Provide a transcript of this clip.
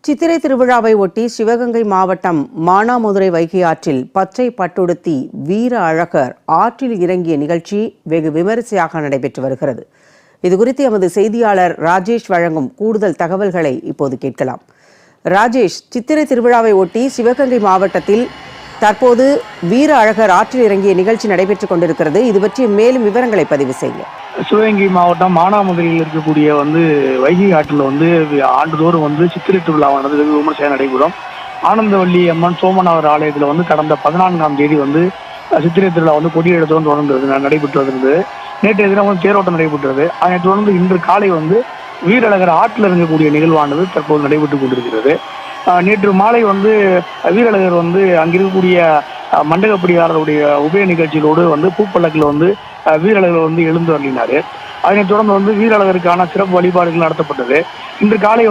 சித்திரை திருவிழாவை ஒட்டி சிவகங்கை மாவட்டம் மானாமதுரை வைகை ஆற்றில் பச்சை பட்டுடுத்தி வீர அழகர் ஆற்றில் இறங்கிய நிகழ்ச்சி வெகு விமரிசையாக நடைபெற்று வருகிறது. இதுகுறித்து எமது செய்தியாளர் ராஜேஷ் வழங்கும் கூடுதல் தகவல்களை இப்போது கேட்கலாம். ராஜேஷ், சித்திரை திருவிழாவை ஒட்டி சிவகங்கை மாவட்டத்தில் தற்போது வீர அழகர் ஆற்றில் இறங்கிய நிகழ்ச்சி நடைபெற்றுக் கொண்டிருக்கிறது. இது பற்றி மேலும் விவரங்களை பதிவு செய்ய. சிவகங்கை மாவட்டம் மானாமதுரையில் இருக்கக்கூடிய வைகை ஆற்றில் ஆண்டுதோறும் சித்திரை திருவிழாவானது வெகு விமர்சையாக நடைபெறும். ஆனந்தவள்ளி அம்மன் சோமநாதர் ஆலயத்தில் கடந்த 14ஆம் தேதி சித்திரை திருவிழா கொடியேற்றத்துடன் தொடர்ந்து நடைபெற்று வருகிறது. நேற்றைய தினம் தேரோட்டம் நடைபெற்றது. அதனைத் தொடர்ந்து இன்று காலை வீரழகர் ஆற்றில் இறங்கக்கூடிய நிகழ்வானது தற்போது நடைபெற்றுக் கொண்டிருக்கிறது. நேற்று மாலை வீரழகர் அங்கிருக்கக்கூடிய மண்டகப்படியாளருடைய உபய நிகழ்ச்சிகளோடு பூப்பல்லக்கில் வீரழகர் எழுந்து வரலினார். அதனைத் தொடர்ந்து வீரழகருக்கான சிறப்பு வழிபாடுகள் நடத்தப்பட்டது. இன்று காலை